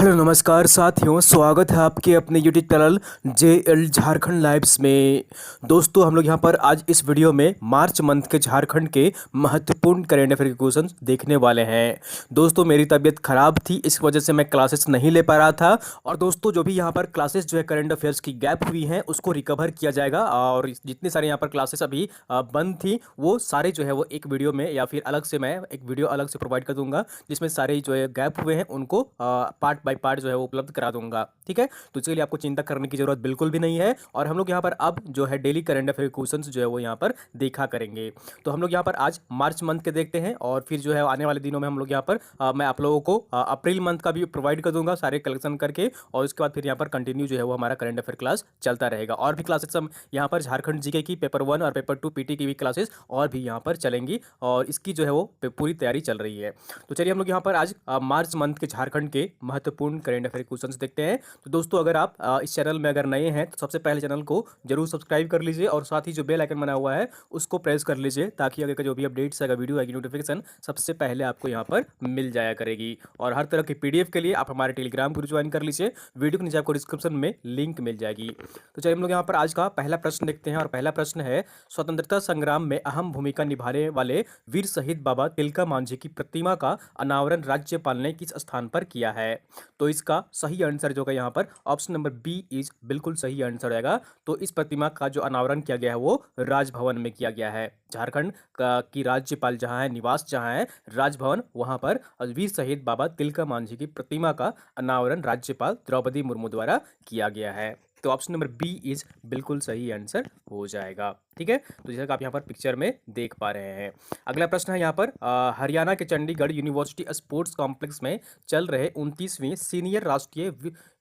Hello नमस्कार साथियों, स्वागत है आपके अपने YouTube channel JL Jharkhand lives में। दोस्तों, हम लोग यहाँ पर आज इस वीडियो में मार्च मंथ के झारखंड के महत्वपूर्ण करेंट अफेयर के क्वेश्चन देखने वाले हैं। दोस्तों, मेरी तबीयत खराब थी, इस वजह से मैं क्लासेस नहीं ले पा रहा था। और दोस्तों, जो भी यहाँ पर क्लासेस जो है करेंट अफेयर्स की गैप हुई हैं उसको रिकवर किया जाएगा। और जितने सारे यहाँ पर क्लासेस अभी बंद थी वो सारे जो है वो एक वीडियो में या फिर अलग से मैं एक वीडियो अलग से प्रोवाइड कर दूंगा, जिसमें सारे जो है गैप हुए हैं उनको पार्ट बाय पार्ट जो है वो उपलब्ध करा दूंगा। ठीक है, तो इसके लिए आपको चिंता करने की जरूरत बिल्कुल भी नहीं है। और हम लोग यहाँ पर अब जो है डेली करंट अफेयर क्वेश्चंस जो है वो यहाँ पर देखा करेंगे। तो हम लोग यहाँ पर आज मार्च मंथ के देखते हैं और फिर जो है आने वाले दिनों में हम लोग यहाँ पर मैं आप लोगों को अप्रैल मंथ का भी प्रोवाइड कर दूंगा सारे कलेक्शन करके। और उसके बाद फिर यहाँ पर कंटिन्यू जो है वो हमारा करंट अफेयर क्लास चलता रहेगा। और भी क्लासेस हम यहाँ पर झारखंड जीके की पेपर 1 और पेपर 2 पीटी की भी क्लासेस और भी यहाँ पर चलेंगी और इसकी जो है वो पूरी तैयारी चल रही है। तो चलिए हम लोग यहाँ पर आज मार्च मंथ के झारखंड के महत्वपूर्ण करंट अफेयर क्वेश्चंस देखते हैं। तो दोस्तों, अगर आप इस चैनल में अगर नए हैं तो सबसे पहले चैनल को जरूर सब्सक्राइब कर लीजिए और साथ ही जो बेल आइकन बना हुआ है उसको प्रेस कर लीजिए, ताकि अगर जो भी अपडेट्स आएगा, वीडियो आएगी, नोटिफिकेशन सबसे पहले आपको यहाँ पर मिल जाया करेगी। और हर तरह की पीडीएफ के लिए आप हमारे टेलीग्राम ग्रुप ज्वाइन कर लीजिए, वीडियो के नीचे आपको डिस्क्रिप्शन में लिंक मिल जाएगी। तो चलिए हम लोग यहाँ पर आज का पहला प्रश्न देखते हैं। और पहला प्रश्न है, स्वतंत्रता संग्राम में अहम भूमिका निभाने वाले वीर शहीद बाबा तिलका मांझी की प्रतिमा का अनावरण राज्यपाल ने किस स्थान पर किया है? तो इसका सही आंसर जो है यहाँ पर ऑप्शन नंबर बी इज बिल्कुल सही आंसर रहेगा। तो इस प्रतिमा का जो अनावरण किया गया है वो राजभवन में किया गया है। झारखंड का की राज्यपाल जहां है, निवास जहां है राजभवन, वहां पर वीर शहीद बाबा तिलका मांझी की प्रतिमा का अनावरण राज्यपाल द्रौपदी मुर्मू द्वारा किया गया है। तो ऑप्शन नंबर बी इज बिल्कुल सही आंसर हो जाएगा। ठीक है, तो जैसा कि आप यहाँ पर पिक्चर में देख पा रहे हैं। अगला प्रश्न है यहाँ पर, हरियाणा के चंडीगढ़ यूनिवर्सिटी स्पोर्ट्स कॉम्प्लेक्स में चल रहे 29वीं सीनियर राष्ट्रीय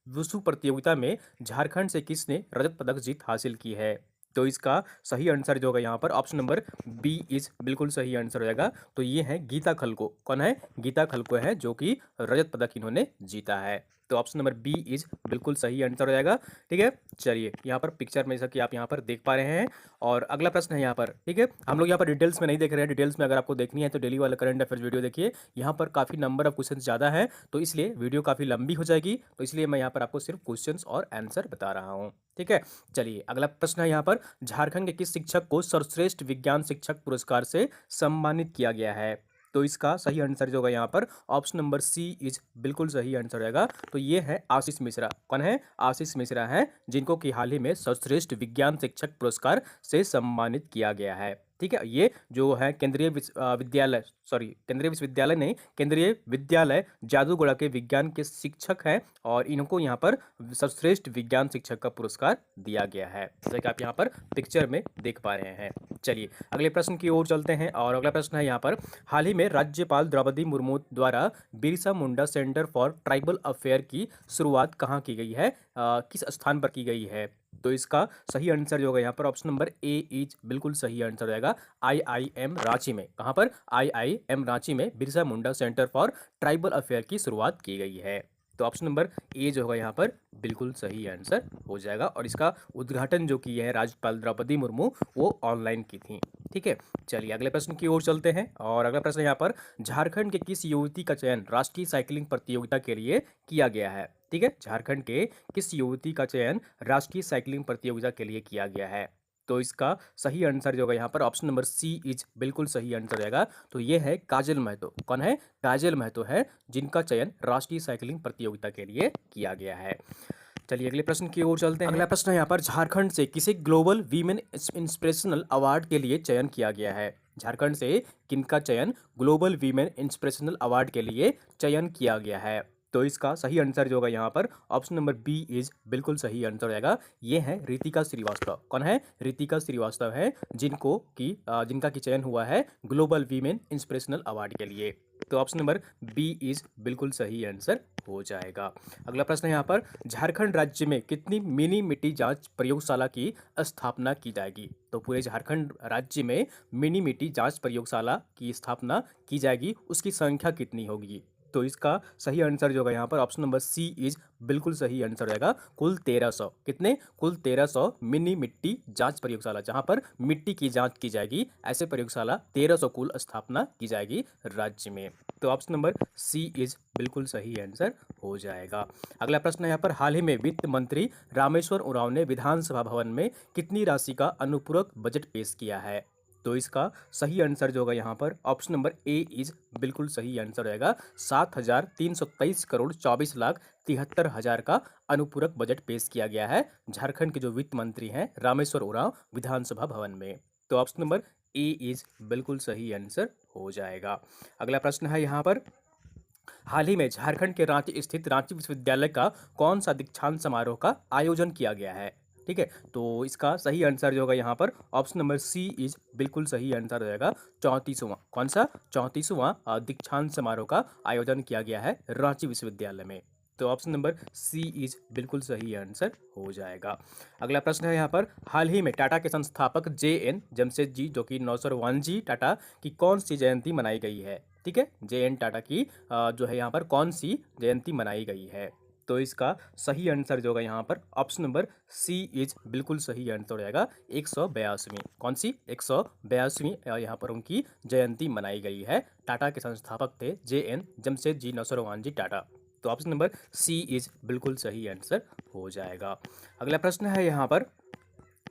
वुशु प्रतियोगिता में झारखंड से किसने रजत पदक जीत हासिल की है? तो इसका सही आंसर जो होगा यहाँ पर ऑप्शन नंबर बी इज बिल्कुल सही आंसर हो जाएगा। तो ये है गीता खलको। कौन है? गीता खलको है, जो कि रजत पदक इन्होंने जीता है। तो ऑप्शन नंबर बी इज बिल्कुल सही आंसर हो जाएगा। ठीक है, चलिए यहाँ पर पिक्चर में जैसा कि आप यहाँ पर देख पा रहे हैं। और अगला प्रश्न है यहाँ पर, ठीक है, हम लोग यहाँ पर डिटेल्स में नहीं देख रहे हैं। डिटेल्स में अगर आपको देखनी है तो डेली वाला करंट अफेयर वीडियो देखिए, यहाँ पर काफ़ी नंबर ऑफ क्वेश्चन ज़्यादा है, तो इसलिए वीडियो काफ़ी लंबी हो जाएगी। तो इसलिए मैं यहाँ पर आपको सिर्फ क्वेश्चन और आंसर बता रहा हूँ। ठीक है, चलिए अगला प्रश्न है यहाँ पर, झारखंड के किस शिक्षक को सर्वश्रेष्ठ विज्ञान शिक्षक पुरस्कार से सम्मानित किया गया है? तो इसका सही आंसर जो होगा यहाँ पर ऑप्शन नंबर सी इज बिल्कुल सही आंसर रहेगा। तो ये है आशीष मिश्रा। कौन है? आशीष मिश्रा है, जिनको कि हाल ही में सर्वश्रेष्ठ विज्ञान शिक्षक पुरस्कार से सम्मानित किया गया है। ठीक है, ये जो है केंद्रीय विश्वविद्यालय नहीं, केंद्रीय विद्यालय जादूगोड़ा के विज्ञान के शिक्षक हैं और इनको यहाँ पर सर्वश्रेष्ठ विज्ञान शिक्षक का पुरस्कार दिया गया है, जैसा कि आप यहाँ पर पिक्चर में देख पा रहे हैं। चलिए अगले प्रश्न की ओर चलते हैं। और अगला प्रश्न है यहाँ पर, हाल ही में राज्यपाल द्रौपदी मुर्मू द्वारा Birsa Munda centre for tribal affair की शुरुआत कहाँ की गई है? किस स्थान पर की गई है? तो इसका सही आंसर जो होगा यहाँ पर ऑप्शन नंबर ए इज बिल्कुल सही आंसर रहेगा। IIM रांची में। कहाँ पर? IIM रांची में Birsa Munda centre for tribal affair की शुरुआत की गई है। तो ऑप्शन नंबर ए जो होगा यहाँ पर बिल्कुल सही आंसर हो जाएगा। और इसका उद्घाटन जो की है राज्यपाल द्रौपदी मुर्मू वो ऑनलाइन की थी। ठीक है, चलिए अगले प्रश्न की ओर चलते हैं। और अगला प्रश्न यहाँ पर, झारखंड के किस युवती का चयन राष्ट्रीय साइकिलिंग प्रतियोगिता के लिए किया गया है? ठीक है, झारखंड के किस युवती का चयन राष्ट्रीय साइकिलिंग प्रतियोगिता के लिए किया गया है? तो इसका सही आंसर जो होगा यहाँ पर ऑप्शन नंबर सी इज बिल्कुल सही आंसर रहेगा। तो ये है काजल महतो। कौन है? काजल महतो है, जिनका चयन राष्ट्रीय साइकिलिंग प्रतियोगिता के लिए किया गया है। चलिए अगले प्रश्न की ओर चलते हैं। अगला प्रश्न है यहाँ पर, झारखंड से किसे ग्लोबल वीमेन इंस्पिरेशनल अवार्ड के लिए चयन किया गया है? झारखंड से किनका चयन ग्लोबल वीमेन इंस्पिरेशनल अवार्ड के लिए चयन किया गया है? तो इसका सही आंसर जो होगा यहाँ पर ऑप्शन नंबर बी इज बिल्कुल सही आंसर रहेगा। ये है रितिका श्रीवास्तव। कौन है? रितिका श्रीवास्तव है, जिनका की चयन हुआ है ग्लोबल वीमेन इंस्पिरेशनल अवार्ड के लिए। तो ऑप्शन नंबर बी इज बिल्कुल सही आंसर हो जाएगा। अगला प्रश्न है यहाँ पर, झारखंड राज्य में कितनी मिनी मिट्टी जांच प्रयोगशाला की स्थापना की जाएगी? तो पूरे झारखंड राज्य में मिनी मिट्टी जांच प्रयोगशाला की स्थापना की जाएगी, उसकी संख्या कितनी होगी? तो इसका सही आंसर जो होगा यहाँ पर ऑप्शन नंबर सी इज बिल्कुल सही आंसर रहेगा। कुल 1300। कितने? कुल 1300 मिनी मिट्टी जांच प्रयोगशाला, जहां पर मिट्टी की जांच की जाएगी, ऐसे प्रयोगशाला 1300 कुल स्थापना की जाएगी राज्य में। तो ऑप्शन नंबर सी इज बिल्कुल सही आंसर हो जाएगा। अगला प्रश्न है यहाँ पर, हाल ही में वित्त मंत्री रामेश्वर उरांव ने विधानसभा भवन में कितनी राशि का अनुपूरक बजट पेश किया है? तो इसका सही आंसर जो होगा यहाँ पर ऑप्शन नंबर ए इज बिल्कुल सही आंसर रहेगा। 7,323 करोड़ 24,73,000 का अनुपूरक बजट पेश किया गया है झारखंड के जो वित्त मंत्री हैं रामेश्वर उरांव विधानसभा भवन में। तो ऑप्शन नंबर ए इज बिल्कुल सही आंसर हो जाएगा। अगला प्रश्न है यहाँ पर, हाल ही में झारखंड के रांची स्थित रांची विश्वविद्यालय का कौन सा दीक्षांत समारोह का आयोजन किया गया है? ठीक है, तो इसका सही आंसर जो होगा यहाँ पर ऑप्शन नंबर सी इज बिल्कुल सही आंसर रहेगा। 34वां कौन सा 34वां दीक्षांत समारोह का आयोजन किया गया है रांची विश्वविद्यालय में। तो ऑप्शन नंबर सी इज बिल्कुल सही आंसर हो जाएगा। अगला प्रश्न है यहाँ पर, हाल ही में टाटा के संस्थापक JN जमशेदजी जो कि नौसरवानजी टाटा की कौन सी जयंती मनाई गई है? ठीक है, JN टाटा की जो है यहाँ पर कौन सी जयंती मनाई गई है? तो इसका सही आंसर जो होगा यहाँ पर ऑप्शन नंबर सी इज बिल्कुल सही आंसर हो जाएगा। 182वीं कौन सी 182वीं यहाँ पर उनकी जयंती मनाई गई है। टाटा के संस्थापक थे JN जमशेदजी नौसरवानजी टाटा। तो ऑप्शन नंबर सी इज बिल्कुल सही आंसर हो जाएगा। अगला प्रश्न है यहाँ पर,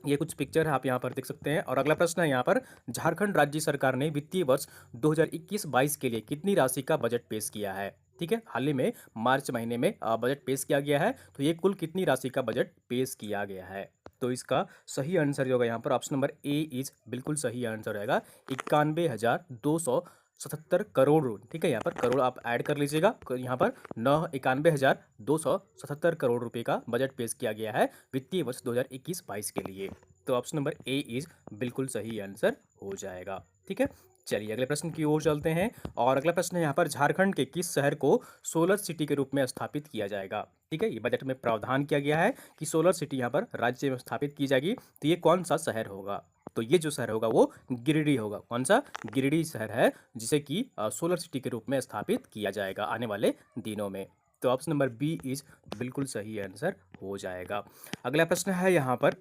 ये कुछ पिक्चर आप यहाँ पर देख सकते हैं और अगला प्रश्न है यहाँ पर, झारखंड राज्य सरकार ने वित्तीय वर्ष 2021-22 के लिए कितनी राशि का बजट पेश किया है? ठीक है, हाल ही में मार्च महीने में बजट पेश किया गया है। तो ये कुल कितनी राशि का बजट पेश किया गया है? तो इसका सही आंसर जो होगा यहाँ पर ऑप्शन नंबर ए इज बिल्कुल सही आंसर रहेगा। 91,277 करोड़। ठीक है, यहाँ पर करोड़ आप ऐड कर लीजिएगा। यहाँ पर 91,277 करोड़ रुपए का बजट पेश किया गया है वित्तीय वर्ष 2021-22 के लिए। तो ऑप्शन नंबर ए इज बिल्कुल सही आंसर हो जाएगा। ठीक है, चलिए अगले प्रश्न की ओर चलते हैं और अगला प्रश्न है यहाँ पर, झारखंड के किस शहर को सोलर सिटी के रूप में स्थापित किया जाएगा? ठीक है, ये बजट में प्रावधान किया गया है कि सोलर सिटी यहाँ पर राज्य में स्थापित की जाएगी। तो ये कौन सा शहर होगा? तो ये जो शहर होगा वो गिरिडीह होगा। कौन सा? गिरिडीह शहर है जिसे कि सोलर सिटी के रूप में स्थापित किया जाएगा आने वाले दिनों में। तो ऑप्शन नंबर बी इज बिल्कुल सही आंसर हो जाएगा। अगला प्रश्न है यहाँ पर,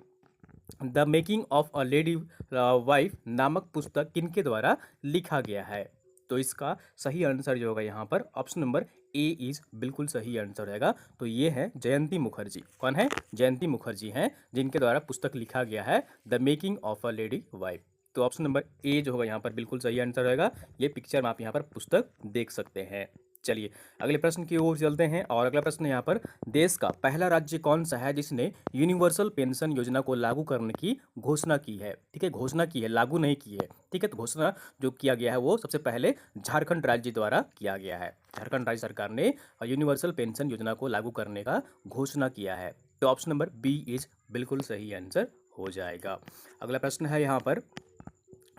the making of a lady wife नामक पुस्तक किनके द्वारा लिखा गया है? तो इसका सही आंसर जो होगा यहाँ पर ऑप्शन नंबर ए इज बिल्कुल सही आंसर रहेगा। तो ये है जयंती मुखर्जी। कौन है? जयंती मुखर्जी हैं जिनके द्वारा पुस्तक लिखा गया है the making of a lady wife. तो ऑप्शन नंबर ए जो होगा यहाँ पर बिल्कुल सही आंसर रहेगा। ये पिक्चर में आप यहाँ पर पुस्तक देख सकते हैं। चलिए अगले प्रश्न की ओर चलते हैं और अगला प्रश्न यहाँ पर, देश का पहला राज्य कौन सा है जिसने यूनिवर्सल पेंशन योजना को लागू करने की घोषणा की है? ठीक है, घोषणा की है, लागू नहीं की है। ठीक है, तो घोषणा जो किया गया है वो सबसे पहले झारखंड राज्य द्वारा किया गया है। झारखंड राज्य सरकार ने यूनिवर्सल पेंशन योजना को लागू करने का घोषणा किया है। तो ऑप्शन नंबर बी इज बिल्कुल सही आंसर हो जाएगा। अगला प्रश्न है यहाँ पर,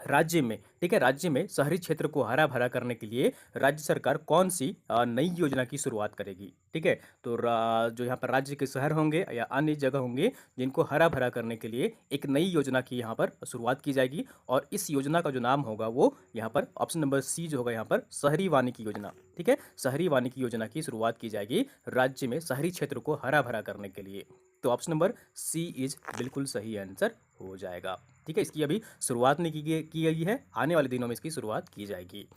राज्य में ठीक है, राज्य में शहरी क्षेत्र को हरा भरा करने के लिए राज्य सरकार कौन सी नई योजना की शुरुआत करेगी? ठीक है, तो जो यहाँ पर राज्य के शहर होंगे या अन्य जगह होंगे जिनको हरा भरा करने के लिए एक नई योजना की यहाँ पर शुरुआत की जाएगी और इस योजना का जो नाम होगा वो यहाँ पर ऑप्शन नंबर सी जो होगा यहाँ पर शहरी वानिकी योजना। ठीक है, शहरी वानिकी योजना की शुरुआत की जाएगी राज्य में शहरी क्षेत्र को हरा भरा करने के लिए। तो ऑप्शन नंबर सी इज बिल्कुल सही आंसर हो जाएगा। ठीक है, इसकी अभी शुरुआत नहीं की गई है, आने वाले दिनों में इसकी शुरुआत की जाएगी।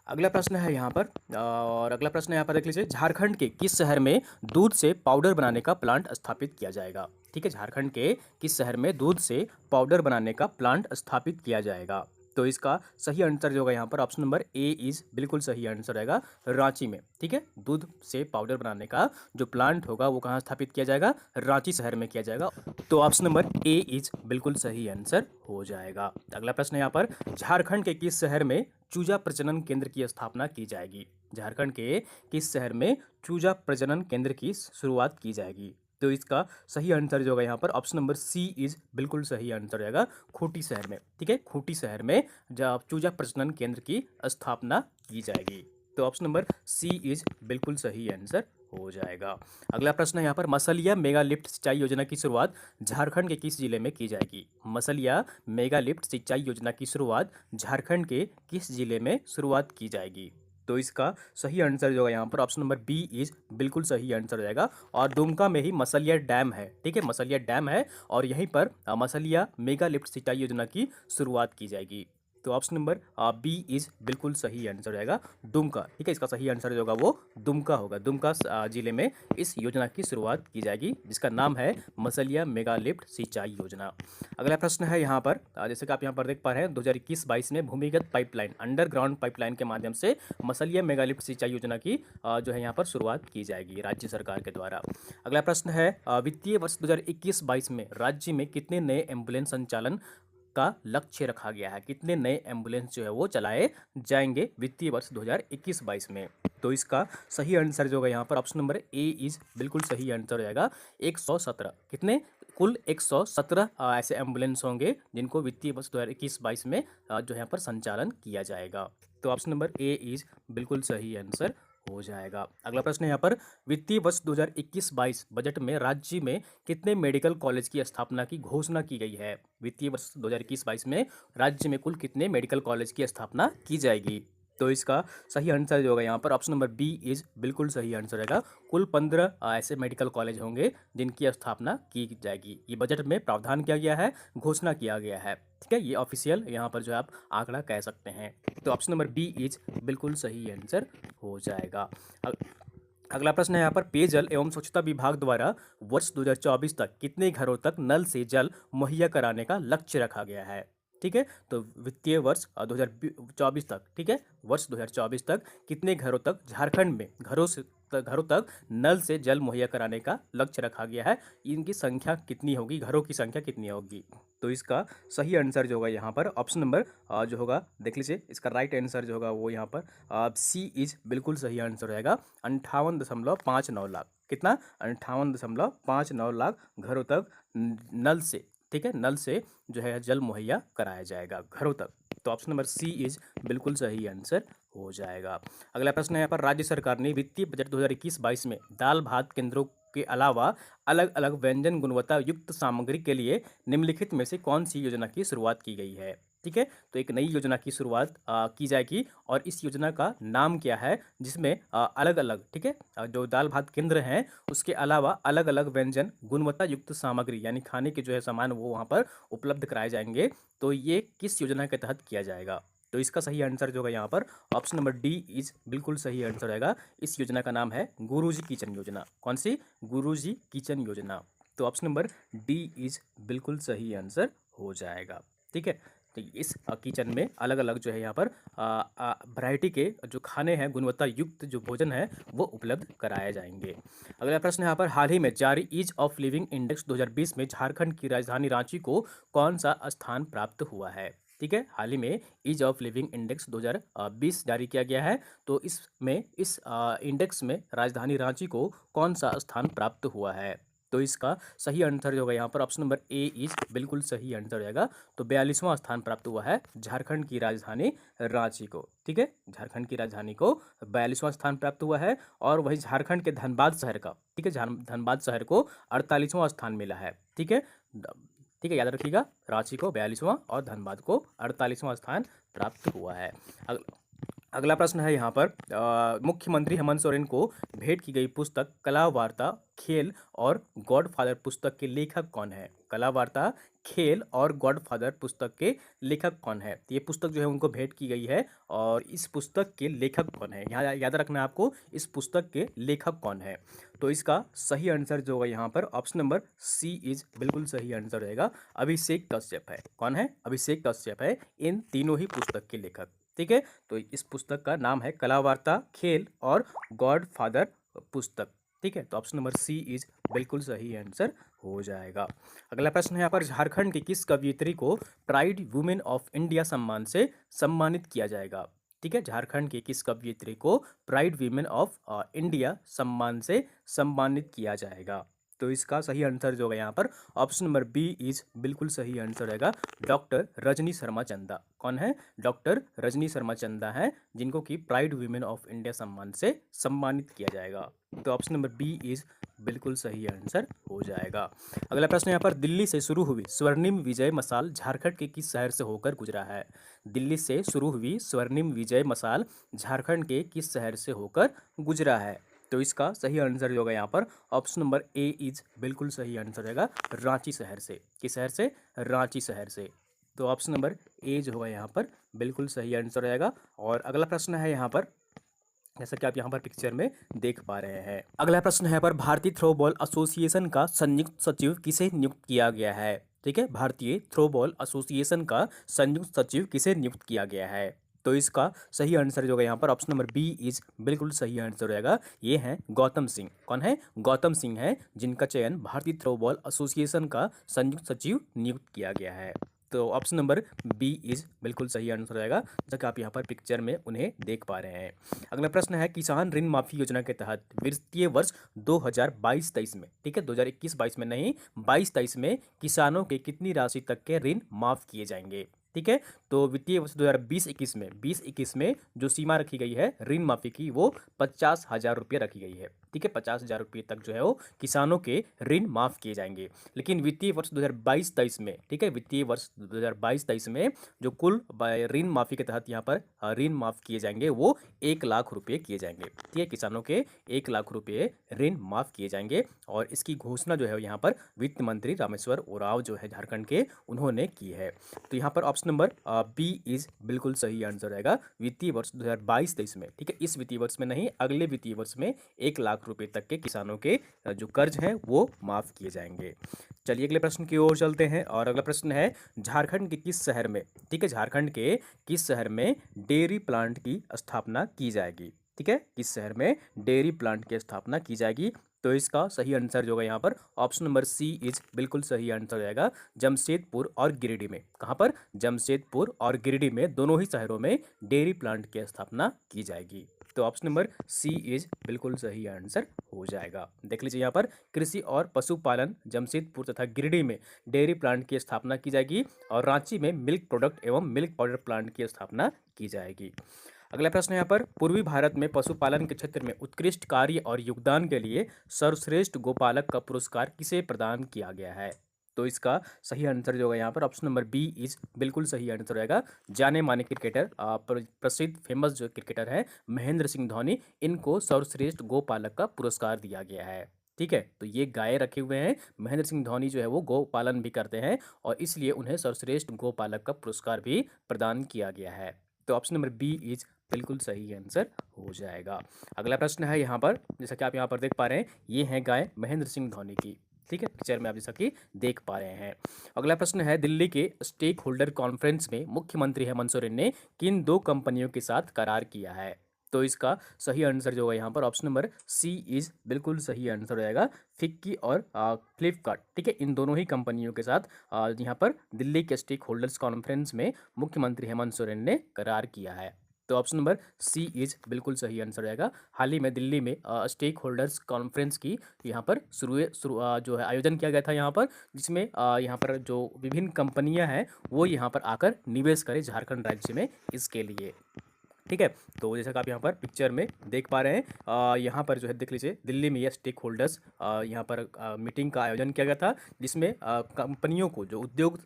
अगला प्रश्न है यहाँ पर और अगला प्रश्न यहाँ पर देख लीजिए, झारखंड के किस शहर में दूध से पाउडर बनाने का प्लांट स्थापित किया जाएगा? ठीक है, झारखंड के किस शहर में दूध से पाउडर बनाने का प्लांट स्थापित किया जाएगा? तो इसका सही आंसर जो होगा यहाँ पर ऑप्शन नंबर ए इज बिल्कुल सही आंसर रहेगा, रांची में। ठीक है, दूध से पाउडर बनाने का जो प्लांट होगा वो कहाँ स्थापित किया जाएगा? रांची शहर में किया जाएगा। तो ऑप्शन नंबर ए इज बिल्कुल सही आंसर हो जाएगा। अगला प्रश्न यहाँ पर, झारखंड के किस शहर में चूजा प्रजनन केंद्र की स्थापना की जाएगी? झारखंड के किस शहर में चूजा प्रजनन केंद्र की शुरुआत की जाएगी? तो इसका सही आंसर जो होगा यहाँ पर ऑप्शन नंबर सी इज बिल्कुल सही आंसर रहेगा, खूंटी शहर में। ठीक है, खूंटी शहर में जब चूजा प्रजनन केंद्र की स्थापना की जाएगी। तो ऑप्शन नंबर सी इज बिल्कुल सही आंसर हो जाएगा। अगला प्रश्न है यहाँ पर, मसलिया मेगा लिफ्ट सिंचाई योजना की शुरुआत झारखंड के किस जिले में की जाएगी? मसलिया मेगा लिफ्ट सिंचाई योजना की शुरुआत झारखंड के किस जिले में शुरुआत की जाएगी? तो इसका सही आंसर जो है यहाँ पर ऑप्शन नंबर बी इज बिल्कुल सही आंसर रहेगा और दुमका में ही मसलिया डैम है। ठीक है, मसलिया डैम है और यहीं पर मसलिया मेगा लिफ्ट सिंचाई योजना की शुरुआत की जाएगी। तो ऑप्शन नंबर बी इज बिल्कुल सही आंसर हो जाएगा दुमका। ठीक है, इसका सही आंसर जो होगा वो दुमका होगा। दुमका जिले में इस योजना की शुरुआत की जाएगी, जिसका नाम है मसलिया मेगा लिफ्ट सिंचाई योजना। अगला प्रश्न है यहाँ पर, जैसे कि आप यहाँ पर देख पा रहे हैं, 2021-22 में भूमिगत पाइपलाइन, अंडरग्राउंड पाइपलाइन के माध्यम से मसलिया मेगा लिफ्ट सिंचाई योजना की जो है यहाँ पर शुरुआत की जाएगी राज्य सरकार के द्वारा। अगला प्रश्न है, वित्तीय वर्ष 2021-22 में राज्य में कितने नए एम्बुलेंस संचालन का लक्ष्य रखा गया है? कितने नए एम्बुलेंस जो है वो चलाए जाएंगे वित्तीय वर्ष 2021-22 में? तो इसका सही आंसर जो होगा यहाँ पर ऑप्शन नंबर ए इज बिल्कुल सही आंसर हो जाएगा 117। कितने? कुल 117 ऐसे एम्बुलेंस होंगे जिनको वित्तीय वर्ष 2021-22 में जो यहाँ पर संचालन किया जाएगा। तो ऑप्शन नंबर ए इज बिल्कुल सही आंसर हो जाएगा। अगला प्रश्न है यहाँ पर, वित्तीय वर्ष 2021-22 बजट में राज्य में कितने मेडिकल कॉलेज की स्थापना की घोषणा की गई है? वित्तीय वर्ष 2021-22 में राज्य में कुल कितने मेडिकल कॉलेज की स्थापना की जाएगी? तो इसका सही आंसर जो होगा यहाँ पर ऑप्शन नंबर बी इज बिल्कुल सही आंसर रहेगा। कुल 15 ऐसे मेडिकल कॉलेज होंगे जिनकी स्थापना की जाएगी। ये बजट में प्रावधान किया गया है, घोषणा किया गया है। ठीक है, ये ऑफिशियल यहाँ पर जो आप आंकड़ा कह सकते हैं। तो ऑप्शन नंबर बी इज बिल्कुल सही आंसर हो जाएगा। अगला प्रश्न है यहाँ पर, पेयजल एवं स्वच्छता विभाग द्वारा वर्ष 2024 तक कितने घरों तक नल से जल मुहैया कराने का लक्ष्य रखा गया है? ठीक है, तो वित्तीय वर्ष 2024 तक, ठीक है, वर्ष 2024 तक कितने घरों तक झारखंड में घरों तक नल से जल मुहैया कराने का लक्ष्य रखा गया है? इनकी संख्या कितनी होगी, घरों की संख्या कितनी होगी? तो इसका सही आंसर जो होगा यहाँ पर ऑप्शन नंबर जो होगा देख लीजिए, इसका राइट आंसर जो होगा वो यहाँ पर सी इज बिल्कुल सही आंसर रहेगा 58.59 लाख। कितना? 58.59 लाख घरों तक नल से, ठीक है, नल से जो है जल मुहैया कराया जाएगा घरों तक। तो ऑप्शन नंबर सी इज बिल्कुल सही आंसर हो जाएगा। अगला प्रश्न है यहाँ पर, राज्य सरकार ने वित्तीय बजट 2021-22 में दाल भात केंद्रों के अलावा अलग अलग व्यंजन गुणवत्ता युक्त सामग्री के लिए निम्नलिखित में से कौन सी योजना की शुरुआत की गई है? ठीक है, तो एक नई योजना की शुरुआत की जाएगी और इस योजना का नाम क्या है, जिसमें अलग अलग, ठीक है, जो दाल भात केंद्र हैं उसके अलावा अलग अलग व्यंजन गुणवत्ता युक्त सामग्री यानी खाने के जो है सामान वो वहाँ पर उपलब्ध कराए जाएंगे। तो ये किस योजना के तहत किया जाएगा? तो इसका सही आंसर जो होगा यहाँ पर ऑप्शन नंबर डी इज बिल्कुल सही आंसर रहेगा। इस योजना का नाम है गुरुजी किचन योजना। कौन सी? गुरुजी किचन योजना। तो ऑप्शन नंबर डी इज बिल्कुल सही आंसर हो जाएगा। ठीक है, तो इस किचन में अलग अलग जो है यहाँ पर वैरायटी के जो खाने हैं, गुणवत्ता युक्त जो भोजन है वो उपलब्ध कराए जाएंगे। अगला प्रश्न यहाँ पर, हाल ही में जारी ईज ऑफ लिविंग इंडेक्स 2020 में झारखंड की राजधानी रांची को कौन सा स्थान प्राप्त हुआ है? ठीक है, हाल ही में ईज ऑफ लिविंग इंडेक्स 2020 जारी किया गया है। तो इसमें इस इंडेक्स में राजधानी रांची को कौन सा स्थान प्राप्त हुआ है? तो इसका सही आंसर जो होगा यहाँ पर ऑप्शन नंबर ए इज बिल्कुल सही आंसर रहेगा। तो 42वां स्थान प्राप्त हुआ है झारखंड की राजधानी रांची को। ठीक है, झारखंड की राजधानी को 42वां स्थान प्राप्त हुआ है और वही झारखंड के धनबाद शहर का, ठीक है, धनबाद शहर को 48वां स्थान मिला है। ठीक है, ठीक है, याद रखिएगा, रांची को 42वां और धनबाद को 48वां स्थान प्राप्त हुआ है। अगला प्रश्न है यहाँ पर, मुख्यमंत्री हेमंत सोरेन को भेंट की गई पुस्तक कला वार्ता खेल और गॉडफादर पुस्तक के लेखक कौन है? कला वार्ता खेल और गॉडफादर पुस्तक के लेखक कौन है? ये पुस्तक जो है उनको भेंट की गई है और इस पुस्तक के लेखक कौन है? यहाँ याद रखना है आपको, इस पुस्तक के लेखक कौन है। तो इसका सही आंसर जो होगा यहाँ पर ऑप्शन नंबर सी इज बिल्कुल सही आंसर रहेगा। अभिषेक कश्यप है। कौन है? अभिषेक कश्यप है इन तीनों ही पुस्तक के लेखक। ठीक है, तो इस पुस्तक का नाम है कला वार्ता खेल और गॉडफादर पुस्तक। ठीक है, तो ऑप्शन नंबर सी इज बिल्कुल सही आंसर हो जाएगा। अगला प्रश्न है यहाँ पर, झारखंड की किस कवयित्री को प्राइड वुमेन ऑफ इंडिया सम्मान से सम्मानित किया जाएगा? ठीक है, झारखंड की किस कवयित्री को प्राइड वुमेन ऑफ इंडिया सम्मान से सम्मानित किया जाएगा? तो इसका सही आंसर जो होगा यहाँ पर ऑप्शन नंबर बी इज बिल्कुल सही आंसर रहेगा। डॉक्टर रजनी शर्मा चंदा। कौन है? डॉक्टर रजनी शर्मा चंदा है जिनको कि प्राइड वुमेन ऑफ इंडिया सम्मान से सम्मानित किया जाएगा। तो ऑप्शन नंबर बी इज बिल्कुल सही आंसर हो जाएगा। अगला प्रश्न यहाँ पर, दिल्ली से शुरू हुई स्वर्णिम विजय मशाल झारखंड के किस शहर से होकर गुजरा है? दिल्ली से शुरू हुई स्वर्णिम विजय मशाल झारखंड के किस शहर से होकर गुजरा है? तो इसका सही आंसर जो होगा यहाँ पर ऑप्शन नंबर ए इज बिल्कुल सही आंसर रहेगा। रांची शहर से। किस शहर से? रांची शहर से। तो ऑप्शन नंबर ए जो होगा यहाँ पर बिल्कुल सही आंसर रहेगा। और अगला प्रश्न है यहाँ पर, जैसा कि आप यहाँ पर पिक्चर में देख पा रहे हैं। अगला प्रश्न है पर भारतीय थ्रोबॉल एसोसिएशन का संयुक्त सचिव किसे नियुक्त किया गया है? ठीक है, भारतीय थ्रोबॉल एसोसिएशन का संयुक्त सचिव किसे नियुक्त किया गया है? तो इसका सही आंसर जो है यहाँ पर ऑप्शन नंबर बी इज बिल्कुल सही आंसर रहेगा। ये है गौतम सिंह। कौन है? गौतम सिंह है, जिनका चयन भारतीय थ्रोबॉल एसोसिएशन का संयुक्त सचिव नियुक्त किया गया है। तो ऑप्शन नंबर बी इज बिल्कुल सही आंसर रहेगा, जैसा कि आप यहाँ पर पिक्चर में उन्हें देख पा रहे हैं। अगला प्रश्न है किसान ऋण माफी योजना के तहत वित्तीय वर्ष 2022-23 में, ठीक है, 2021-22 में नहीं, 22-23 में किसानों के कितनी राशि तक के ऋण माफ किए जाएंगे? ठीक है, तो वित्तीय वर्ष 2020-21 में जो सीमा रखी गई है ऋण माफी की वो 50,000 रुपये रखी गई है। ठीक है, 50,000 रुपये तक जो है वो किसानों के ऋण माफ किए जाएंगे। लेकिन वित्तीय वर्ष 2022-23 में, ठीक है, वित्तीय वर्ष 2022-23 में जो कुल ऋण माफी के तहत यहाँ पर ऋण माफ किए जाएंगे वो 1,00,000 रुपये किए जाएंगे। ठीक है, किसानों के 1,00,000 रुपये ऋण माफ किए जाएंगे। और इसकी घोषणा जो है यहाँ पर वित्त मंत्री रामेश्वर उरांव जो है झारखंड के, उन्होंने की है। तो यहाँ पर ऑप्शन नंबर बी इज बिल्कुल सही आंसर रहेगा, वित्तीय वर्ष 2022-23 में। ठीक है, इस वित्तीय वर्ष में नहीं, अगले वित्तीय वर्ष में 1,00,000 रुपये तक के किसानों के जो कर्ज हैं वो माफ किए जाएंगे। चलिए अगले प्रश्न की ओर चलते हैं। और अगला प्रश्न है झारखंड के किस शहर में, ठीक है, झारखंड के किस शहर में डेयरी प्लांट की स्थापना की जाएगी? ठीक है, किस शहर में डेयरी प्लांट की स्थापना की जाएगी? तो इसका सही आंसर जो होगा यहाँ पर ऑप्शन नंबर सी इज बिल्कुल सही आंसर रहेगा, जमशेदपुर और गिरिडीह में। कहाँ पर? जमशेदपुर और गिरिडीह में, दोनों ही शहरों में डेयरी प्लांट की स्थापना की जाएगी। तो ऑप्शन नंबर सी इज बिल्कुल सही आंसर हो जाएगा। देख लीजिए यहाँ पर कृषि और पशुपालन जमशेदपुर तथा गिरिडीह में डेयरी प्लांट की स्थापना की जाएगी और रांची में मिल्क प्रोडक्ट एवं मिल्क पाउडर प्लांट की स्थापना की जाएगी। अगला प्रश्न यहाँ पर पूर्वी भारत में पशुपालन के क्षेत्र में उत्कृष्ट कार्य और योगदान के लिए सर्वश्रेष्ठ गोपालक का पुरस्कार किसे प्रदान किया गया है? तो इसका सही आंसर जो है यहाँ पर ऑप्शन नंबर बी इज बिल्कुल सही आंसर रहेगा। जाने माने क्रिकेटर, प्रसिद्ध फेमस जो क्रिकेटर है महेंद्र सिंह धोनी, इनको सर्वश्रेष्ठ गोपालक का पुरस्कार दिया गया है। ठीक है, तो ये गाय रखे हुए हैं, महेंद्र सिंह धोनी जो है वो गौ पालन भी करते हैं और इसलिए उन्हें सर्वश्रेष्ठ गोपालक का पुरस्कार भी प्रदान किया गया है। तो ऑप्शन नंबर बी इज बिल्कुल सही आंसर हो जाएगा। अगला प्रश्न है यहाँ पर, जैसा कि आप यहाँ पर देख पा रहे हैं, ये है गाय महेंद्र सिंह धोनी की। ठीक है, पिक्चर में आप जैसा कि देख पा रहे हैं। अगला प्रश्न है दिल्ली के स्टेक होल्डर कॉन्फ्रेंस में मुख्यमंत्री हेमंत सोरेन ने किन दो कंपनियों के साथ करार किया है? तो इसका सही आंसर जो है यहाँ पर ऑप्शन नंबर सी इज बिल्कुल सही आंसर रहेगा, फिक्की और फ्लिपकार्ट। ठीक है, इन दोनों ही कंपनियों के साथ यहाँ पर दिल्ली के स्टेक होल्डर्स कॉन्फ्रेंस में मुख्यमंत्री हेमंत सोरेन ने करार किया है। तो ऑप्शन नंबर सी इज बिल्कुल सही आंसर रहेगा। हाल ही में दिल्ली में स्टेक होल्डर्स कॉन्फ्रेंस की यहाँ पर जो है आयोजन किया गया था यहाँ पर, जिसमें यहाँ पर जो विभिन्न कंपनियां हैं वो यहाँ पर आकर निवेश करें झारखंड राज्य में, इसके लिए। ठीक है, तो जैसा कि आप यहाँ पर पिक्चर में देख पा रहे हैं, यहाँ पर जो है देख लीजिए दिल्ली में यह स्टेक होल्डर्स यहाँ पर मीटिंग का आयोजन किया गया था, जिसमें कंपनियों को, जो उद्योग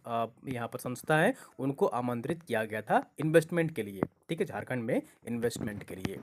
यहाँ पर संस्था है, उनको आमंत्रित किया गया था इन्वेस्टमेंट के लिए। ठीक है, झारखंड में इन्वेस्टमेंट के लिए।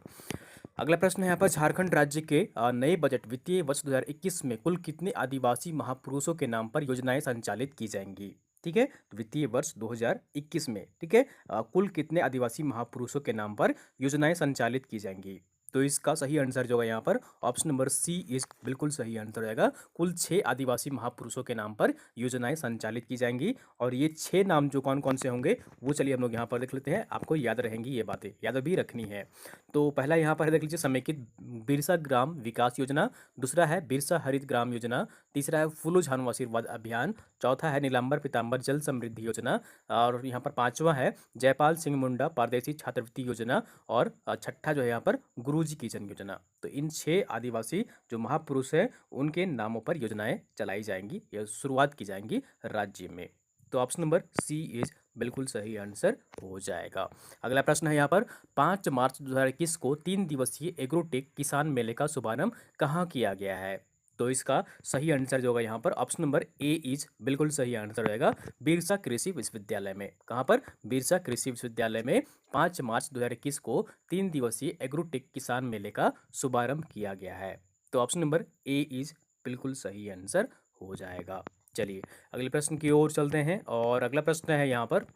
अगला प्रश्न है यहाँ पर झारखंड राज्य के नए बजट वित्तीय वर्ष 2021 में कुल कितने आदिवासी महापुरुषों के नाम पर योजनाएं संचालित की जाएंगी? ठीक है, तो वित्तीय वर्ष 2021 में, ठीक है, कुल कितने आदिवासी महापुरुषों के नाम पर योजनाएं संचालित की जाएंगी? तो इसका सही आंसर जो है यहाँ पर ऑप्शन नंबर सी इज बिल्कुल सही आंसर रहेगा। कुल 6 आदिवासी महापुरुषों के नाम पर योजनाएं संचालित की जाएंगी। और ये 6 नाम जो कौन कौन से होंगे वो चलिए हम लोग यहाँ पर देख लेते हैं, आपको याद रहेंगी ये बातें, याद भी रखनी है। तो पहला यहाँ पर देख लीजिए समेकित बिरसा ग्राम विकास योजना, दूसरा है बिरसा हरित ग्राम योजना, तीसरा है फूलो झानो आशीर्वाद अभियान, चौथा है नीलांबर पीताम्बर जल समृद्धि योजना, और यहाँ पर पांचवा है जयपाल सिंह मुंडा पारदेशी छात्रवृत्ति योजना, और छठा जो है यहाँ पर गुरुजी किचन योजना। तो इन 6 आदिवासी जो महापुरुष हैं उनके नामों पर योजनाएं चलाई जाएंगी या शुरुआत की जाएंगी राज्य में। तो ऑप्शन नंबर सी इज बिल्कुल सही आंसर हो जाएगा। अगला प्रश्न है यहाँ पर 5 मार्च 2021 को 3 दिवसीय एग्रोटेक किसान मेले का शुभारंभ कहाँ किया गया है? तो इसका सही आंसर जो होगा यहाँ पर ऑप्शन नंबर ए इज बिल्कुल सही आंसर रहेगा, बिरसा कृषि विश्वविद्यालय में। कहाँ पर? बिरसा कृषि विश्वविद्यालय में 5 मार्च 2021 को 3 दिवसीय एग्रोटेक किसान मेले का शुभारंभ किया गया है। तो ऑप्शन नंबर ए इज बिल्कुल सही आंसर हो जाएगा। चलिए अगले प्रश्न की ओर चलते हैं और अगला प्रश्न है यहाँ पर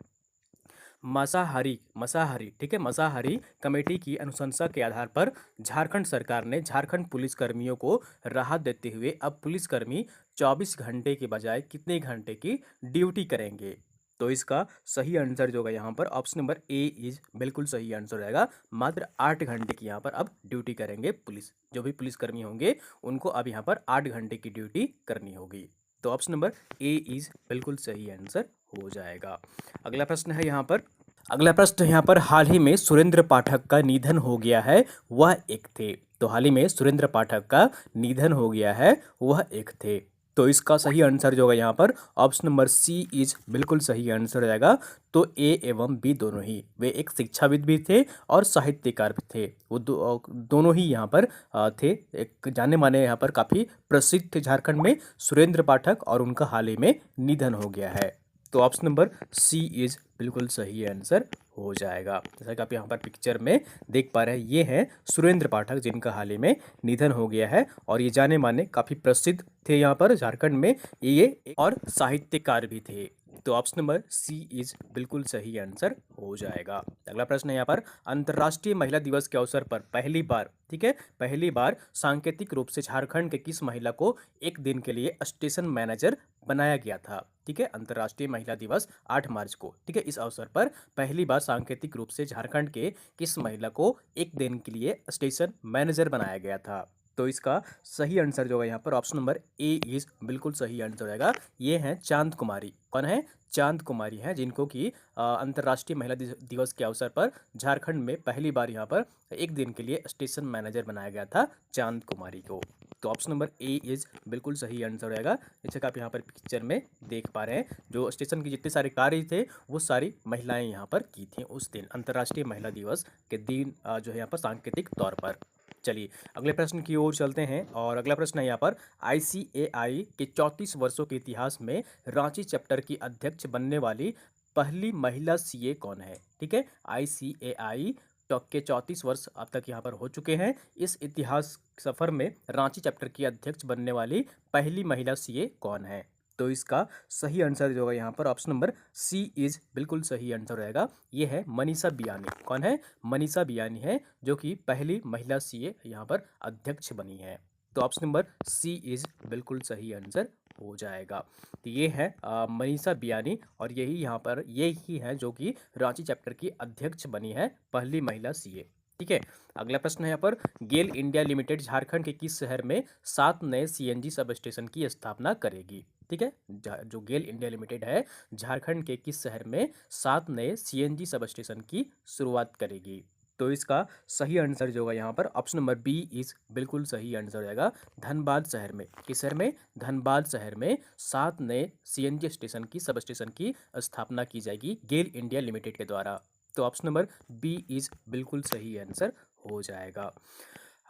मसाहारी मसाहारी ठीक है, मसाहारी कमेटी की अनुशंसा के आधार पर झारखंड सरकार ने झारखंड पुलिस कर्मियों को राहत देते हुए अब पुलिसकर्मी 24 घंटे के बजाय कितने घंटे की ड्यूटी करेंगे। तो इसका सही आंसर जो होगा यहाँ पर ऑप्शन नंबर ए इज बिल्कुल सही आंसर रहेगा। मात्र 8 घंटे की यहाँ पर अब ड्यूटी करेंगे पुलिस, जो भी पुलिसकर्मी होंगे उनको अब यहाँ पर 8 घंटे की ड्यूटी करनी होगी। तो ऑप्शन नंबर ए इज बिल्कुल सही आंसर हो जाएगा। अगला प्रश्न है यहाँ पर हाल ही में सुरेंद्र पाठक का निधन हो गया है, वह एक थे। तो हाल ही में सुरेंद्र पाठक का निधन हो गया है, वह एक थे। तो इसका सही आंसर जो होगा यहाँ पर ऑप्शन नंबर सी इज बिल्कुल सही आंसर हो जाएगा। तो ए एवं बी दोनों ही, वे एक शिक्षाविद भी थे और साहित्यकार भी थे। वो दोनों ही यहाँ पर थे। एक जाने माने यहाँ पर काफ़ी प्रसिद्ध थे झारखंड में सुरेंद्र पाठक, और उनका हाल ही में निधन हो गया है। तो ऑप्शन नंबर सी इज बिल्कुल सही आंसर हो जाएगा। जैसा कि आप यहाँ पर पिक्चर में देख पा रहे हैं, ये हैं सुरेंद्र पाठक जिनका हाल ही में निधन हो गया है, और ये जाने माने काफ़ी प्रसिद्ध थे यहाँ पर झारखंड में, ये और साहित्यकार भी थे। तो ऑप्शन नंबर सी इज बिल्कुल सही आंसर हो जाएगा। अगला प्रश्न है यहाँ पर अंतर्राष्ट्रीय महिला दिवस के अवसर पर पहली बार, ठीक है, पहली बार सांकेतिक रूप से झारखंड के किस महिला को एक दिन के लिए स्टेशन मैनेजर बनाया गया था। ठीक है, अंतर्राष्ट्रीय महिला दिवस 8 मार्च को, ठीक है, इस अवसर पर पहली बार सांकेतिक रूप से झारखंड के किस महिला को एक दिन के लिए स्टेशन मैनेजर बनाया गया था। तो इसका सही आंसर जो है यहाँ पर ऑप्शन नंबर ए इज बिल्कुल सही आंसर रहेगा। ये हैं चांद कुमारी। कौन है? चांद कुमारी हैं, जिनको कि अंतर्राष्ट्रीय महिला दिवस के अवसर पर झारखंड में पहली बार यहाँ पर एक दिन के लिए स्टेशन मैनेजर बनाया गया था चांद कुमारी को। तो ऑप्शन नंबर ए इज बिल्कुल सही आंसर रहेगा। जैसे कि आप यहाँ पर पिक्चर में देख पा रहे हैं, जो स्टेशन के जितने सारे कार्य थे वो सारी महिलाएं यहाँ पर की थी उस दिन, अंतर्राष्ट्रीय महिला दिवस के दिन जो है यहाँ पर सांकेतिक तौर पर। चलिए अगले प्रश्न की ओर चलते हैं और अगला प्रश्न है यहाँ पर ICAI के 34 वर्षों के इतिहास में रांची चैप्टर की अध्यक्ष बनने वाली पहली महिला CA कौन है। ठीक है, ICAI के 34 वर्ष अब तक यहाँ पर हो चुके हैं। इस इतिहास सफर में रांची चैप्टर की अध्यक्ष बनने वाली पहली महिला CA कौन है। तो इसका सही आंसर जो होगा यहाँ पर ऑप्शन नंबर सी इज बिल्कुल सही आंसर रहेगा। ये है मनीषा बियानी। कौन है? मनीषा बियानी है, जो कि पहली महिला CA यहाँ पर अध्यक्ष बनी है। तो ऑप्शन नंबर सी इज बिल्कुल सही आंसर हो जाएगा। तो ये है मनीषा बियानी, और यही यहाँ पर यही है जो कि रांची चैप्टर की अध्यक्ष बनी है, पहली महिला CA। ठीक है, अगला प्रश्न है यहाँ पर गेल इंडिया लिमिटेड झारखंड के किस शहर में 7 नए CNG सब स्टेशन की स्थापना करेगी। ठीक है, जो गेल इंडिया लिमिटेड है झारखंड के किस शहर में 7 नए CNG सब स्टेशन की शुरुआत करेगी। तो इसका सही आंसर जो होगा यहाँ पर ऑप्शन नंबर बी इज बिल्कुल सही आंसर रहेगा। धनबाद शहर में, किस शहर में? धनबाद शहर में 7 नए CNG स्टेशन की सब स्टेशन की स्थापना की जाएगी गेल इंडिया लिमिटेड के द्वारा। तो ऑप्शन नंबर बी इज बिल्कुल सही आंसर हो जाएगा।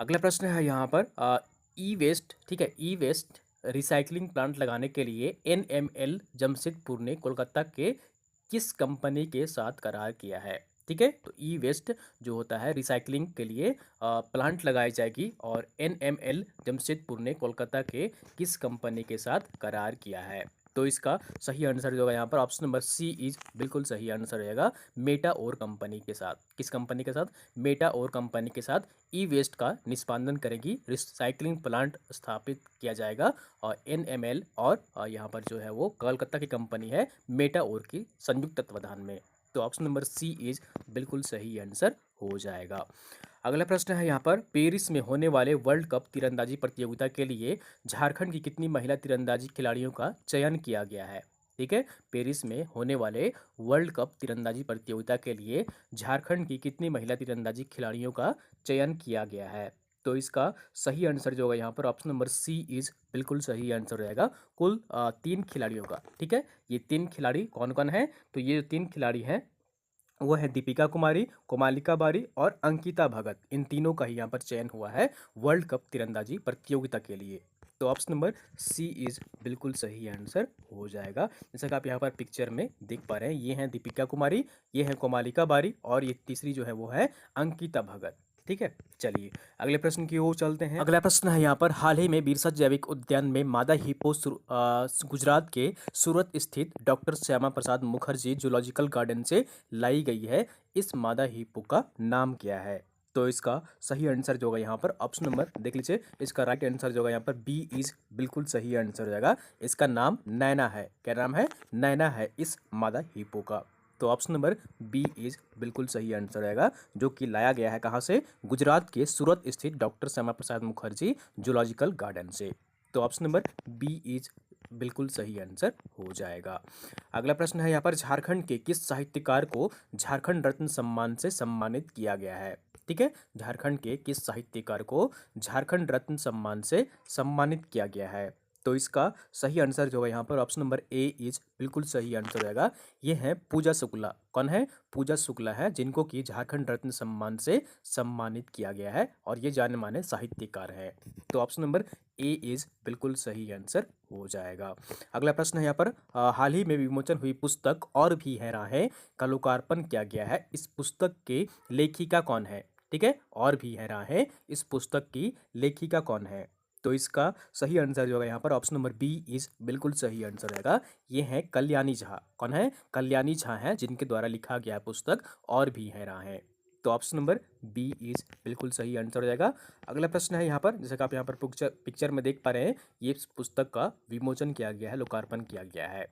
अगला प्रश्न है यहाँ पर ई वेस्ट, ठीक है, ई वेस्ट रिसाइकलिंग प्लांट लगाने के लिए NML जमशेदपुर ने कोलकाता के किस कंपनी के साथ करार किया है। ठीक है, तो ई वेस्ट जो होता है रिसाइकलिंग के लिए प्लांट लगाई जाएगी, और NML जमशेदपुर ने कोलकाता के किस कंपनी के साथ करार किया है। तो इसका सही आंसर जो होगा यहाँ पर ऑप्शन नंबर सी इज बिल्कुल सही आंसर रहेगा। मेटा और कंपनी के साथ। किस कंपनी के साथ? मेटा और कंपनी के साथ ई वेस्ट का निष्पादन करेगी, रिसाइकलिंग प्लांट स्थापित किया जाएगा, और NML और यहाँ पर जो है वो कोलकाता की कंपनी है मेटा और की संयुक्त तत्वाधान में। तो ऑप्शन नंबर सी इज बिल्कुल सही आंसर हो जाएगा। अगला प्रश्न है यहाँ पर पेरिस में होने वाले वर्ल्ड कप तीरंदाजी प्रतियोगिता के लिए झारखंड की कितनी महिला तीरंदाजी खिलाड़ियों का चयन किया गया है। ठीक है, पेरिस में होने वाले वर्ल्ड कप तीरंदाजी प्रतियोगिता के लिए झारखंड की कितनी महिला तीरंदाजी खिलाड़ियों का चयन किया गया है। तो इसका सही आंसर जो होगा यहाँ पर ऑप्शन नंबर सी इज बिल्कुल सही आंसर रहेगा। कुल 3 खिलाड़ियों का। ठीक है, ये 3 खिलाड़ी कौन कौन है? तो ये जो 3 खिलाड़ी हैं वो है दीपिका कुमारी, कोमालिका बारी और अंकिता भगत। इन तीनों का ही यहाँ पर चयन हुआ है वर्ल्ड कप तीरंदाजी प्रतियोगिता के लिए। तो ऑप्शन नंबर सी इज बिल्कुल सही आंसर हो जाएगा। जैसा कि आप यहाँ पर पिक्चर में देख पा रहे हैं, ये हैं दीपिका कुमारी, ये हैं कोमालिका बारी, और ये तीसरी जो है वो है अंकिता भगत। ठीक है, चलिए अगले प्रश्न की ओर चलते हैं। अगला प्रश्न है यहाँ पर, हाल ही में बिरसा जैविक उद्यान में मादा हिप्पो गुजरात के सूरत स्थित doctor Shyama Prasad Mukherjee zoological garden से लाई गई है। इस मादा हिप्पो का नाम क्या है? तो इसका सही आंसर जो होगा यहाँ पर ऑप्शन नंबर देख लीजिए, इसका राइट आंसर जो होगा यहाँ पर बी इज बिल्कुल सही आंसर हो जाएगा। इसका नाम नैना है। क्या नाम है? नैना है इस मादा हिप्पो का। तो ऑप्शन नंबर बी इज बिल्कुल सही आंसर रहेगा, जो कि लाया गया है कहाँ से? गुजरात के सूरत स्थित doctor Shyama Prasad Mukherjee zoological garden से। तो ऑप्शन नंबर बी इज बिल्कुल सही आंसर हो जाएगा। अगला प्रश्न है यहाँ पर, झारखंड के किस साहित्यकार को झारखंड रत्न सम्मान से सम्मानित किया गया है? ठीक है, झारखंड के किस साहित्यकार को झारखंड रत्न सम्मान से सम्मानित किया गया है? तो इसका सही आंसर जो है यहाँ पर ऑप्शन नंबर ए इज बिल्कुल सही आंसर रहेगा। ये है पूजा शुक्ला। कौन है? पूजा शुक्ला है, जिनको कि झारखंड रत्न सम्मान से सम्मानित किया गया है और ये जाने माने साहित्यकार है। तो ऑप्शन नंबर ए इज बिल्कुल सही आंसर हो जाएगा। अगला प्रश्न है यहाँ पर, हाल ही में विमोचन हुई पुस्तक और भी है राहें का लोकार्पण किया गया है। इस पुस्तक के लेखिका कौन है? ठीक है, और भी है राहें, इस पुस्तक की लेखिका कौन है? तो इसका सही आंसर जो है यहाँ पर ऑप्शन नंबर बी इज बिल्कुल सही आंसर रहेगा। ये है कल्याणी झा। कौन है? कल्याणी झा है, जिनके द्वारा लिखा गया पुस्तक और भी है राहें। तो ऑप्शन नंबर बी इज बिल्कुल सही आंसर हो जाएगा। अगला प्रश्न है यहाँ पर, जैसे कि आप यहाँ पर पिक्चर में देख पा रहे हैं, ये पुस्तक का विमोचन किया गया है, लोकार्पण किया गया है।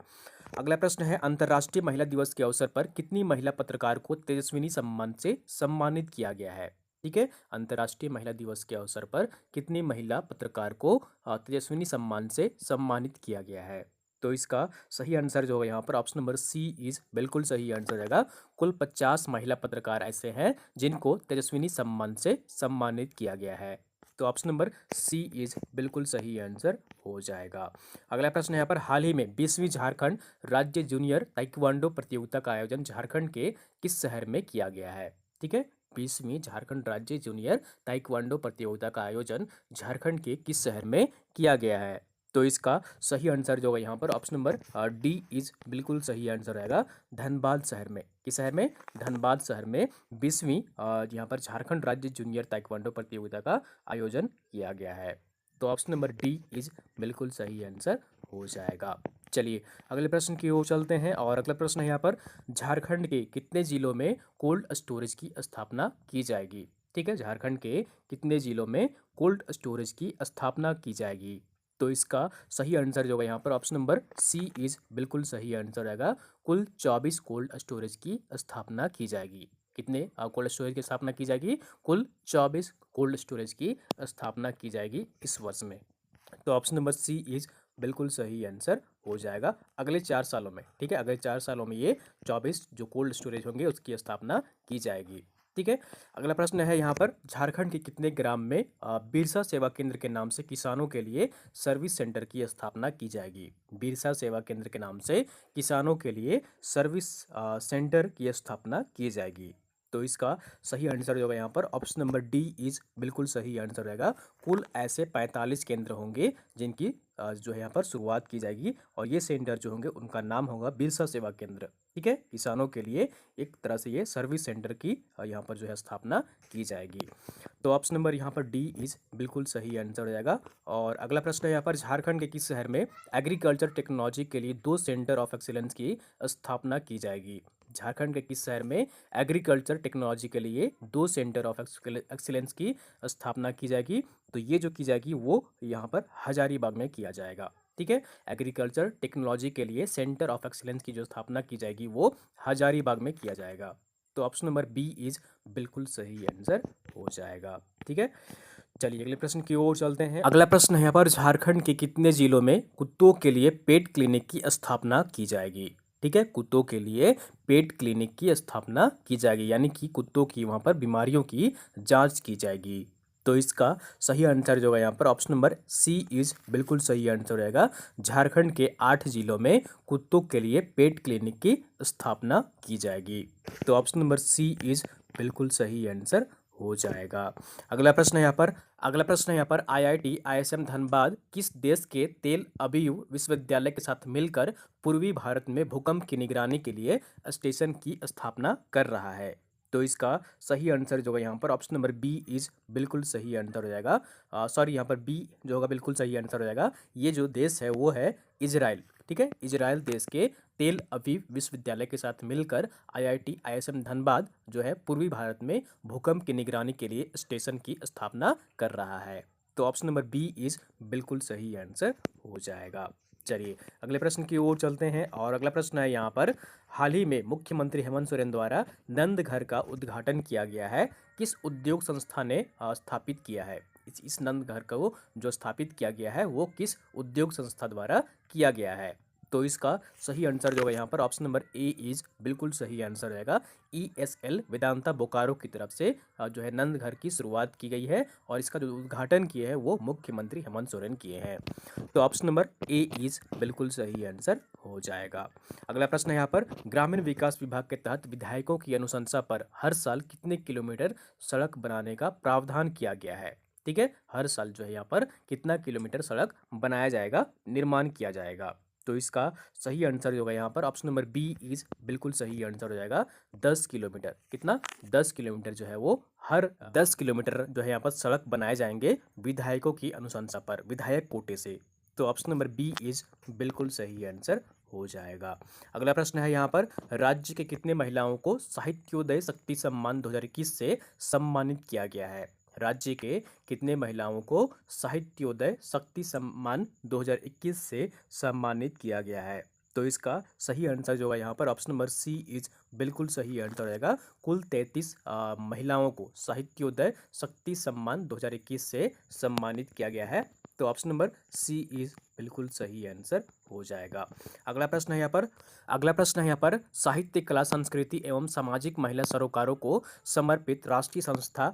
अगला प्रश्न है, अंतर्राष्ट्रीय महिला दिवस के अवसर पर कितनी महिला पत्रकार को तेजस्विनी सम्मान से सम्मानित किया गया है? ठीक है, अंतर्राष्ट्रीय महिला दिवस के अवसर पर कितनी महिला पत्रकार को तेजस्विनी सम्मान से सम्मानित किया गया है? तो इसका सही आंसर जो है यहाँ पर ऑप्शन नंबर सी इज बिल्कुल सही आंसर रहेगा। कुल 50 महिला पत्रकार ऐसे हैं जिनको तेजस्विनी सम्मान से सम्मानित किया गया है। तो ऑप्शन नंबर सी इज बिल्कुल सही आंसर हो जाएगा। अगला प्रश्न है यहाँ पर, हाल ही में 20वीं झारखंड राज्य जूनियर ताइक्वांडो प्रतियोगिता का आयोजन झारखंड के किस शहर में किया गया है? ठीक है, 20वीं झारखंड राज्य जूनियर ताइक्वांडो प्रतियोगिता का आयोजन झारखंड के किस शहर में किया गया है? तो इसका सही आंसर जो है यहाँ पर ऑप्शन नंबर डी इज बिल्कुल सही आंसर रहेगा। धनबाद शहर में। किस शहर में? धनबाद शहर में 20वीं यहाँ पर झारखंड राज्य जूनियर ताइक्वांडो प्रतियोगिता का आयोजन किया गया है। तो ऑप्शन नंबर डी इज बिल्कुल सही आंसर हो जाएगा। चलिए अगले प्रश्न की ओर चलते हैं, और अगला प्रश्न है यहाँ पर, झारखंड के कितने जिलों में कोल्ड स्टोरेज की स्थापना की जाएगी? ठीक है, झारखंड के कितने जिलों में कोल्ड स्टोरेज की स्थापना की जाएगी? तो इसका सही आंसर जो है यहाँ पर ऑप्शन नंबर सी इज बिल्कुल सही आंसर रहेगा। कुल 24 कोल्ड स्टोरेज की स्थापना की जाएगी। कितने कोल्ड स्टोरेज की स्थापना की जाएगी? कुल 24 कोल्ड स्टोरेज की स्थापना की जाएगी इस वर्ष में। तो ऑप्शन नंबर सी इज बिल्कुल सही आंसर हो जाएगा अगले 4 सालों में। ठीक है, अगले 4 सालों में ये 24 जो कोल्ड स्टोरेज होंगे उसकी स्थापना की जाएगी। ठीक है, अगला प्रश्न है यहाँ पर, झारखंड के कितने ग्राम में बिरसा सेवा केंद्र के नाम से किसानों के लिए सर्विस सेंटर की स्थापना की जाएगी? बिरसा सेवा केंद्र के नाम से किसानों के लिए सर्विस सेंटर की स्थापना की जाएगी। तो इसका सही आंसर जो है यहाँ पर ऑप्शन नंबर डी इज बिल्कुल सही आंसर रहेगा। कुल ऐसे 45 केंद्र होंगे जिनकी जो है यहाँ पर शुरुआत की जाएगी, और ये सेंटर जो होंगे उनका नाम होगा बिरसा सेवा केंद्र। ठीक है, किसानों के लिए एक तरह से ये सर्विस सेंटर की यहाँ पर जो है स्थापना की जाएगी। तो ऑप्शन नंबर यहाँ पर डी इज बिल्कुल सही आंसर हो जाएगा। और अगला प्रश्न है यहाँ पर, झारखंड के किस शहर में एग्रीकल्चर टेक्नोलॉजी के लिए 2 सेंटर ऑफ एक्सीलेंस की स्थापना की जाएगी? झारखंड के किस शहर में एग्रीकल्चर टेक्नोलॉजी के लिए 2 सेंटर ऑफ एक्सीलेंस की स्थापना की जाएगी? तो ये जो की जाएगी वो यहाँ पर हजारीबाग में किया जाएगा। ठीक है, एग्रीकल्चर टेक्नोलॉजी के लिए सेंटर ऑफ एक्सीलेंस की जो स्थापना की जाएगी वो हजारीबाग में किया जाएगा। तो ऑप्शन नंबर बी इज बिल्कुल सही आंसर हो जाएगा। ठीक है, चलिए अगले प्रश्न की ओर चलते हैं। अगला प्रश्न है यहाँ पर, झारखंड के कितने जिलों में कुत्तों के लिए पेट क्लिनिक की स्थापना की जाएगी? ठीक है, कुत्तों के लिए पेट क्लिनिक की स्थापना की जाएगी, यानी कि कुत्तों की वहाँ पर बीमारियों की जांच की जाएगी। तो इसका सही आंसर जो है यहाँ पर ऑप्शन नंबर सी इज बिल्कुल सही आंसर रहेगा। झारखंड के 8 जिलों में कुत्तों के लिए पेट क्लिनिक की स्थापना की जाएगी। तो ऑप्शन नंबर सी इज बिल्कुल सही आंसर हो जाएगा। अगला प्रश्न है यहाँ पर आईआईटी आईएसएम धनबाद किस देश के तेल अवीव विश्वविद्यालय के साथ मिलकर पूर्वी भारत में भूकंप की निगरानी के लिए स्टेशन की स्थापना कर रहा है? तो इसका सही आंसर जो है यहाँ पर ऑप्शन नंबर बी इज बिल्कुल सही आंसर हो जाएगा। सॉरी, यहाँ पर बी जो होगा बिल्कुल सही आंसर हो जाएगा। ये जो देश है वो है इजराइल। ठीक है, इजराइल देश के तेल अवीव विश्वविद्यालय के साथ मिलकर IIT ISM धनबाद जो है पूर्वी भारत में भूकंप की निगरानी के लिए स्टेशन की स्थापना कर रहा है। तो ऑप्शन नंबर बी इज बिल्कुल सही आंसर हो जाएगा। चलिए अगले प्रश्न की ओर चलते हैं और अगला प्रश्न है यहाँ पर, हाल ही में मुख्यमंत्री हेमंत सोरेन द्वारा नंद घर का उद्घाटन किया गया है, किस उद्योग संस्था ने स्थापित किया है? इस नंद घर को जो स्थापित किया गया है वो किस उद्योग संस्था द्वारा किया गया है? तो इसका सही आंसर जो है यहाँ पर ऑप्शन नंबर ए इज बिल्कुल सही आंसर रहेगा। ESL वेदांता बोकारो की तरफ से जो है नंद घर की शुरुआत की गई है और इसका जो उद्घाटन किए हैं वो मुख्यमंत्री हेमंत सोरेन किए हैं। तो ऑप्शन नंबर ए इज बिल्कुल सही आंसर हो जाएगा। अगला प्रश्न है यहाँ पर, ग्रामीण विकास विभाग के तहत विधायकों की अनुशंसा पर हर साल कितने किलोमीटर सड़क बनाने का प्रावधान किया गया है? ठीक है, हर साल जो है यहाँ पर कितना किलोमीटर सड़क बनाया जाएगा, निर्माण किया जाएगा? तो इसका सही आंसर जो होगा यहाँ पर ऑप्शन नंबर बी इज बिल्कुल सही आंसर हो जाएगा। 10 किलोमीटर। कितना? 10 किलोमीटर जो है वो हर 10 किलोमीटर जो है यहाँ पर सड़क बनाए जाएंगे विधायकों की अनुशंसा पर, विधायक कोटे से। तो ऑप्शन नंबर बी इज बिल्कुल सही आंसर हो जाएगा। अगला प्रश्न है यहाँ पर, राज्य के कितने महिलाओं को साहित्योदय शक्ति सम्मान 2021 से सम्मानित किया गया है? राज्य के कितने महिलाओं को साहित्योदय शक्ति सम्मान 2021 से सम्मानित किया गया है? तो इसका सही आंसर जो है यहाँ पर ऑप्शन नंबर सी इज बिल्कुल सही आंसर रहेगा। कुल 33 महिलाओं को साहित्योदय शक्ति सम्मान 2021 से सम्मानित किया गया है। तो ऑप्शन नंबर सी इज बिल्कुल सही आंसर हो जाएगा। अगला प्रश्न है यहाँ पर साहित्य कला संस्कृति एवं सामाजिक महिला सरोकारों को समर्पित राष्ट्रीय संस्था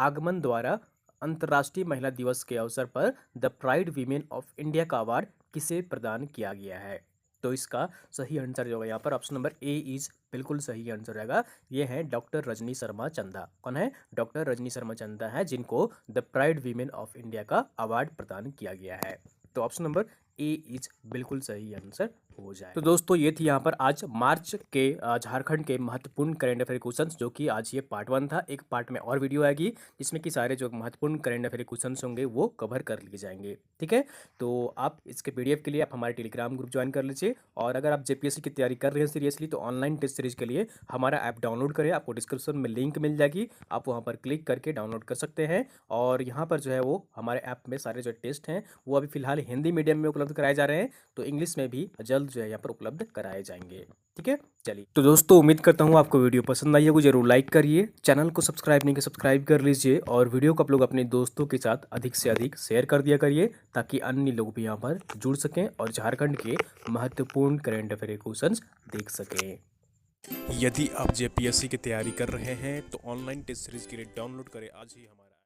आगमन द्वारा अंतर्राष्ट्रीय महिला दिवस के अवसर पर the pride women of India का अवार्ड किसे प्रदान किया गया है? तो इसका सही आंसर जो है यहाँ पर ऑप्शन नंबर ए इज बिल्कुल सही आंसर रहेगा। ये है डॉक्टर रजनी शर्मा चंदा। कौन है? डॉक्टर रजनी शर्मा चंदा है जिनको the pride women of India का अवार्ड प्रदान किया गया है। तो ऑप्शन नंबर ए इज बिल्कुल सही आंसर हो जाए। तो दोस्तों ये थी यहाँ पर आज मार्च के झारखंड के महत्वपूर्ण करेंट अफेयर क्वेश्चंस, जो कि आज ये पार्ट 1 था। एक पार्ट में और वीडियो आएगी जिसमें कि सारे जो महत्वपूर्ण करेंट अफेयर क्वेश्चंस होंगे वो कवर कर लिए जाएंगे। ठीक है, तो आप इसके PDF के लिए आप हमारे टेलीग्राम ग्रुप ज्वाइन कर लीजिए। और अगर आप JPSC की तैयारी कर रहे हैं सीरियसली तो ऑनलाइन टेस्ट सीरीज के लिए हमारा ऐप डाउनलोड करें। आपको डिस्क्रिप्शन में लिंक मिल जाएगी, आप वहाँ पर क्लिक करके डाउनलोड कर सकते हैं। और यहाँ पर जो है वो हमारे ऐप में सारे जो टेस्ट हैं वो अभी फिलहाल हिंदी मीडियम में उपलब्ध कराए जा रहे हैं, तो इंग्लिश में भी जल्द जो है यहाँ पर उपलब्ध कराए जाएंगे। ठीक है, चलिए तो दोस्तों उम्मीद करता हूँ आपको वीडियो पसंद आई होगी। जरूर लाइक करिए, चैनल को सब्सक्राइब नहीं किया सब्सक्राइब कर लीजिए और वीडियो को आप लोग अपने दोस्तों के साथ अधिक से अधिक शेयर कर दिया करिए ताकि अन्य लोग भी यहाँ पर जुड़ सकें और झारखंड के महत्वपूर्ण करेंट अफेयर क्वेश्चंस देख सकें। यदि आप JPSC की तैयारी कर रहे हैं तो ऑनलाइन टेस्ट सीरीज के लिए डाउनलोड करें आज ही हमारे